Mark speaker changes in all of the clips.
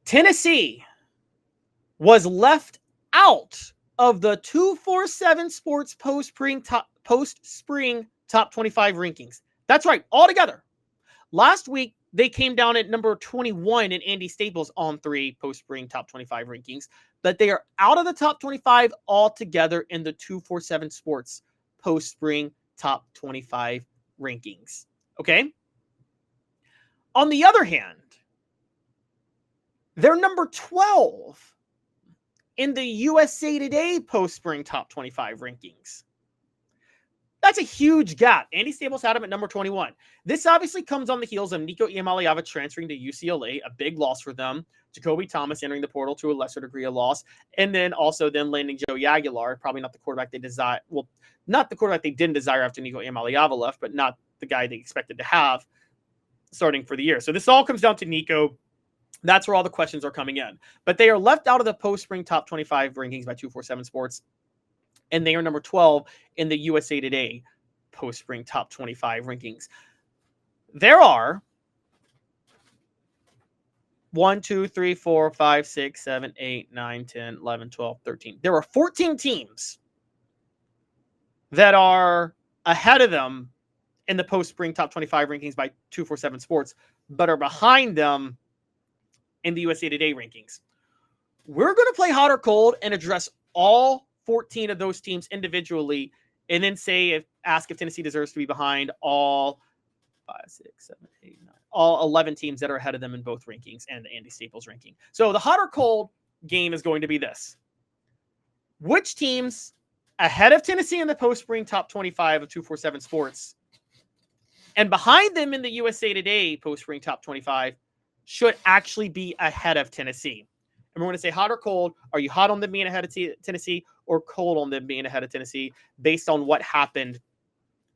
Speaker 1: Tennessee was left out of the 247 Sports post-spring top 25 rankings. That's right, altogether. Last week, they came down at number 21 in Andy Staples' On 3 post-spring top 25 rankings, but they are out of the top 25 altogether in the 247 Sports post-spring top 25 rankings. Okay? On the other hand, they're number 12 in the USA Today post-spring top 25 rankings. That's a huge gap. Andy Staples had him at number 21. This obviously comes on the heels of Nico Iamaleava transferring to UCLA, a big loss for them. Jacoby Thomas entering the portal, to a lesser degree a loss. And then also landing Joey Aguilar, probably not the quarterback they desire. Well, not the quarterback they didn't desire after Nico Iamaleava left, but not the guy they expected to have starting for the year. So this all comes down to Nico. That's where all the questions are coming in. But they are left out of the post-spring top 25 rankings by 247 Sports. And they are number 12 in the USA Today post-spring top 25 rankings. There are 1, 2, 3, 4, 5, 6, 7, 8, 9, 10, 11, 12, 13. There are 14 teams that are ahead of them in the post-spring top 25 rankings by 247 Sports, but are behind them in the USA Today rankings. We're going to play hot or cold and address all 14 of those teams individually, and then ask if Tennessee deserves to be behind all 5, 6, 7, 8, 9, all 11 teams that are ahead of them in both rankings and the Andy Staples ranking. So the hot or cold game is going to be this. Which teams ahead of Tennessee in the post-spring top 25 of 247 Sports and behind them in the USA Today post-spring top 25 should actually be ahead of Tennessee? And we're going to say hot or cold. Are you hot on them being ahead of Tennessee or cold on them being ahead of Tennessee based on what happened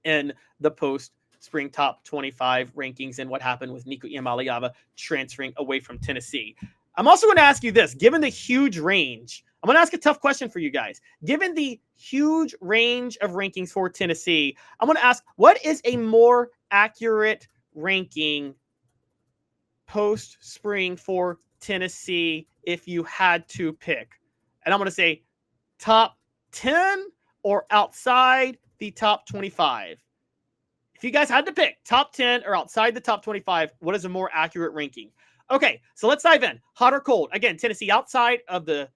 Speaker 1: in the post-spring top 25 rankings and what happened with Nico Iamaleava transferring away from Tennessee? I'm also going to ask you this. Given the huge range, I'm going to ask a tough question for you guys. Given the huge range of rankings for Tennessee, I'm going to ask, what is a more accurate ranking post-spring for Tennessee if you had to pick? And I'm going to say top 10 or outside the top 25. If you guys had to pick top 10 or outside the top 25, what is a more accurate ranking? Okay, so let's dive in. Hot or cold? Again, Tennessee outside of the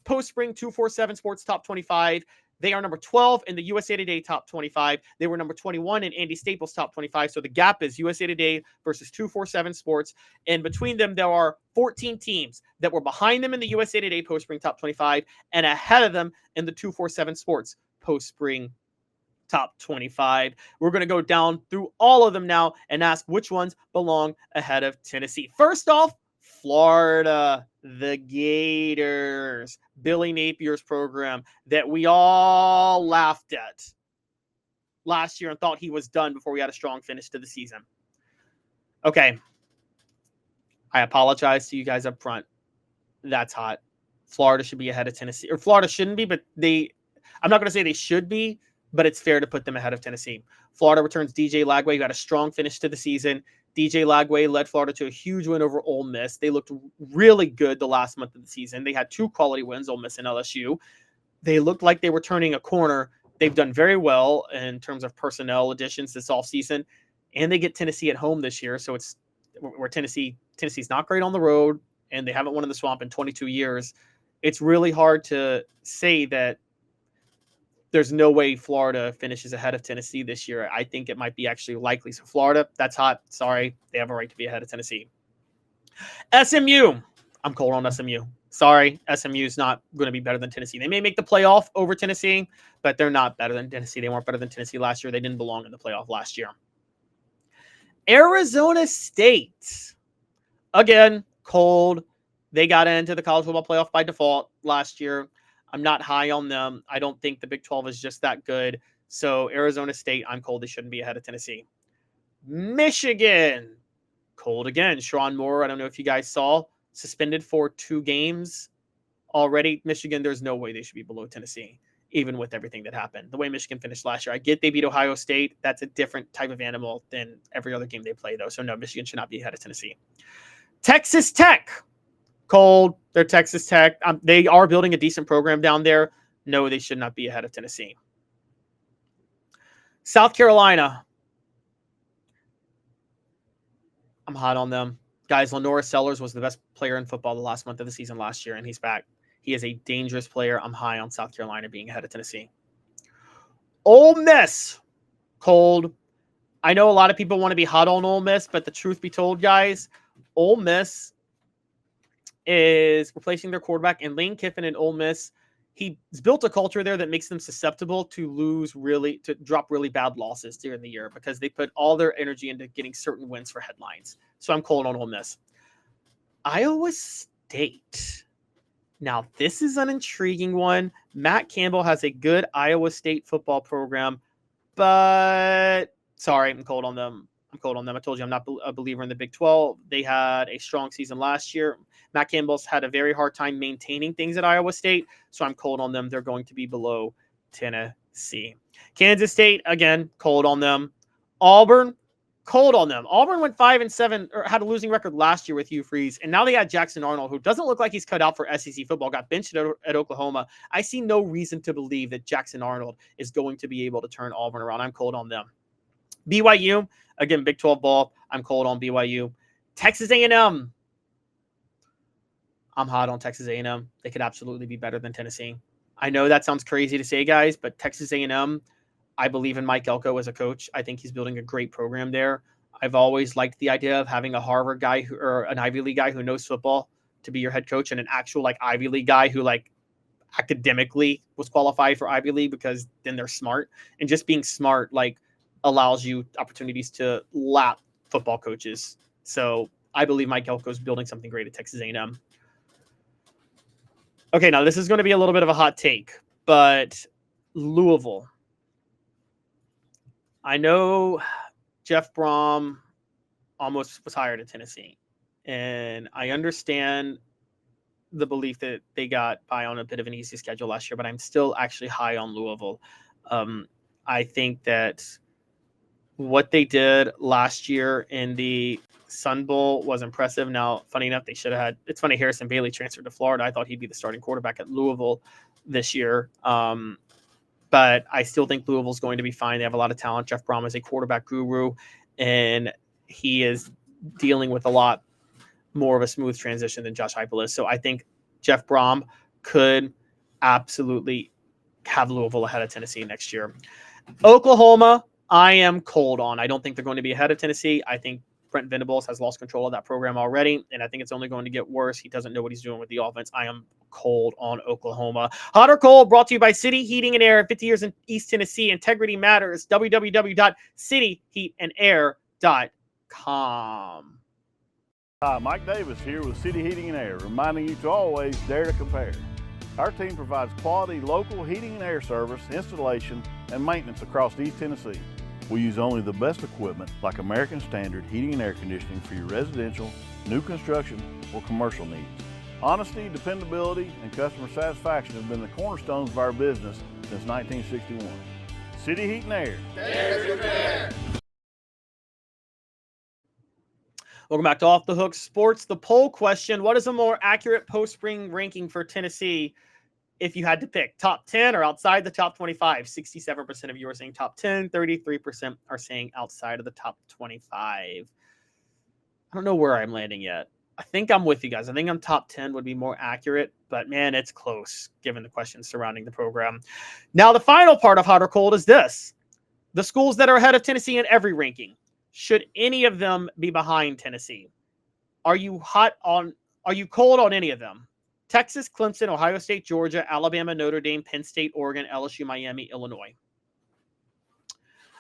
Speaker 1: post-spring 247 Sports top 25. They are number 12 in the USA Today top 25. They were number 21 in Andy Staples top 25. So the gap is USA Today versus 247 Sports. And between them, there are 14 teams that were behind them in the USA Today post-spring top 25 and ahead of them in the 247 Sports post-spring top 25. We're going to go down through all of them now and ask which ones belong ahead of Tennessee. First off, Florida, the Gators, Billy Napier's program that we all laughed at last year and thought he was done before we had a strong finish to the season. Okay. I apologize to you guys up front. That's hot. Florida should be ahead of Tennessee. Or Florida shouldn't be, but I'm not going to say they should be, but it's fair to put them ahead of Tennessee. Florida returns DJ Lagway, who had a strong finish to the season. DJ Lagway led Florida to a huge win over Ole Miss. They looked really good the last month of the season. They had 2 quality wins, Ole Miss and LSU. They looked like they were turning a corner. They've done very well in terms of personnel additions this offseason, and they get Tennessee at home this year. So it's where Tennessee's not great on the road, and they haven't won in the Swamp in 22 years. It's really hard to say that there's no way Florida finishes ahead of Tennessee this year. I think it might be actually likely. So Florida, that's hot. Sorry. They have a right to be ahead of Tennessee. SMU. I'm cold on SMU. Sorry. SMU is not going to be better than Tennessee. They may make the playoff over Tennessee, but they're not better than Tennessee. They weren't better than Tennessee last year. They didn't belong in the playoff last year. Arizona State. Again, cold. They got into the college football playoff by default last year. I'm not high on them. I don't think the Big 12 is just that good. So Arizona State, I'm cold. They shouldn't be ahead of Tennessee. Michigan, cold again. Sharon Moore, I don't know if you guys saw, suspended for 2 games already. Michigan, there's no way they should be below Tennessee, even with everything that happened. The way Michigan finished last year, I get they beat Ohio State. That's a different type of animal than every other game they play, though. So no, Michigan should not be ahead of Tennessee. Texas Tech. Cold. They're Texas Tech. They are building a decent program down there. No, they should not be ahead of Tennessee. South Carolina. I'm hot on them. Guys, Lenora Sellers was the best player in football the last month of the season last year, and he's back. He is a dangerous player. I'm high on South Carolina being ahead of Tennessee. Ole Miss. Cold. I know a lot of people want to be hot on Ole Miss, but the truth be told, guys, Ole Miss is replacing their quarterback, and Lane Kiffin in Ole Miss, he's built a culture there that makes them susceptible to drop really bad losses during the year because they put all their energy into getting certain wins for headlines. So I'm cold on Ole Miss. Iowa State. Now, this is an intriguing one. Matt Campbell has a good Iowa State football program, but sorry, I'm cold on them. I told you I'm not a believer in the Big 12. They had a strong season last year. Matt Campbell's had a very hard time maintaining things at Iowa State, so I'm cold on them. They're going to be below Tennessee. Kansas State, again, cold on them. Auburn, cold on them. Auburn went 5-7, or had a losing record last year with Hugh Freeze, and now they had Jackson Arnold, who doesn't look like he's cut out for SEC football, got benched at Oklahoma. I see no reason to believe that Jackson Arnold is going to be able to turn Auburn around. I'm cold on them. BYU, again, Big 12 ball. I'm cold on BYU. Texas A&M. I'm hot on Texas A&M. They could absolutely be better than Tennessee. I know that sounds crazy to say, guys, but Texas A&M, I believe in Mike Elko as a coach. I think he's building a great program there. I've always liked the idea of having a Harvard guy or an Ivy League guy who knows football to be your head coach, and an actual Ivy League guy who academically was qualified for Ivy League, because then they're smart. And just being smart allows you opportunities to lap football coaches. So I believe Mike Elko is building something great at Texas A&M. Okay, now this is going to be a little bit of a hot take, but Louisville. I know Jeff Brom almost was hired at Tennessee, and I understand the belief that they got by on a bit of an easy schedule last year, but I'm still actually high on Louisville. I think that what they did last year in the Sun Bowl was impressive. Now, funny enough, they should have had, it's funny, Harrison Bailey transferred to Florida. I thought he'd be the starting quarterback at Louisville this year. But I still think Louisville's going to be fine. They have a lot of talent. Jeff Brom is a quarterback guru, and he is dealing with a lot more of a smooth transition than Josh Heupel is. So I think Jeff Brom could absolutely have Louisville ahead of Tennessee next year. Oklahoma, I am cold on. I don't think they're going to be ahead of Tennessee. I think Brent Venables has lost control of that program already, and I think it's only going to get worse. He doesn't know what he's doing with the offense. I am cold on Oklahoma. Hot or cold, brought to you by City Heating and Air, 50 years in East Tennessee. Integrity matters. www.cityheatandAir.com.
Speaker 2: Hi, Mike Davis here with City Heating and Air, reminding you to always dare to compare. Our team provides quality local heating and air service, installation, and maintenance across East Tennessee. We use only the best equipment like American Standard heating and air conditioning for your residential, new construction, or commercial needs. Honesty, dependability, and customer satisfaction have been the cornerstones of our business since 1961. City Heat and Air.
Speaker 3: Dare to compare.
Speaker 1: Welcome back to Off the Hook Sports. The poll question: what is a more accurate post-spring ranking for Tennessee if you had to pick? Top 10 or outside the top 25? 67% of you are saying top 10. 33% are saying outside of the top 25. I don't know where I'm landing yet. I think I'm with you guys. I think I'm top 10 would be more accurate, but man, it's close given the questions surrounding the program. Now, the final part of hot or cold is this: the schools that are ahead of Tennessee in every ranking. Should any of them be behind Tennessee? Are you cold on any of them? Texas, Clemson, Ohio State, Georgia, Alabama, Notre Dame, Penn State, Oregon, LSU, Miami, Illinois.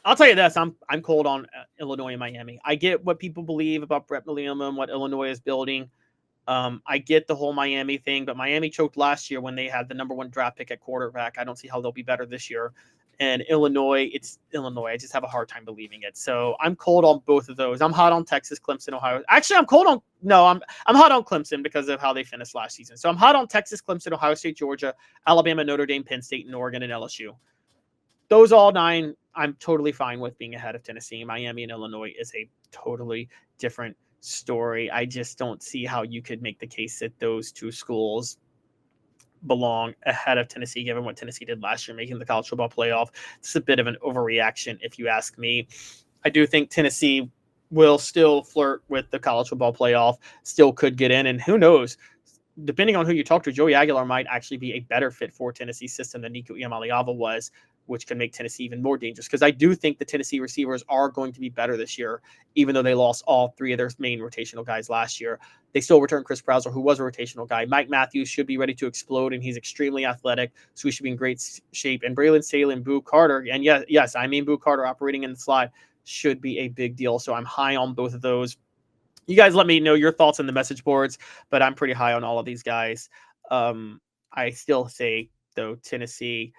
Speaker 1: I'll tell you this, I'm cold on Illinois and Miami. I get what people believe about Brett Bielema and what Illinois is building. I get the whole Miami thing, but Miami choked last year when they had the number 1 draft pick at quarterback. I don't see how they'll be better this year. And Illinois, it's Illinois. I just have a hard time believing it. So I'm cold on both of those. I'm hot on Texas, Clemson, Ohio. Actually, I'm hot on Clemson because of how they finished last season. So I'm hot on Texas, Clemson, Ohio State, Georgia, Alabama, Notre Dame, Penn State, and Oregon, and LSU. Those all 9, I'm totally fine with being ahead of Tennessee. Miami and Illinois is a totally different story. I just don't see how you could make the case that those two schools belong ahead of Tennessee, given what Tennessee did last year, making the college football playoff. It's a bit of an overreaction, if you ask me. I do think Tennessee will still flirt with the college football playoff, still could get in, and who knows, depending on who you talk to, Joey Aguilar might actually be a better fit for Tennessee's system than Nico Iamaleava was, which can make Tennessee even more dangerous. Because I do think the Tennessee receivers are going to be better this year, even though they lost all three of their main rotational guys last year. They still returned Chris Browser, who was a rotational guy. Mike Matthews should be ready to explode, and he's extremely athletic, so he should be in great shape. And Braylon Staley and Boo Carter, and yes, I mean Boo Carter operating in the slide, should be a big deal. So I'm high on both of those. You guys let me know your thoughts in the message boards, but I'm pretty high on all of these guys. I still say, though, Tennessee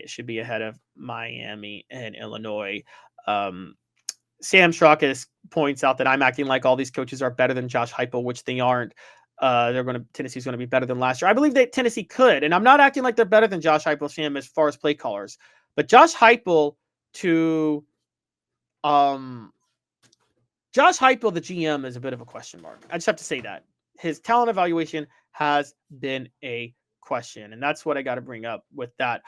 Speaker 1: should be ahead of Miami and Illinois. Sam Strauckus points out that I'm acting like all these coaches are better than Josh Heupel, which they aren't. Tennessee's going to be better than last year. I believe that Tennessee could, and I'm not acting like they're better than Josh Heupel, Sam, as far as play callers. But Josh Heupel, the GM, is a bit of a question mark. I just have to say that. His talent evaluation has been a question, and that's what I got to bring up with that.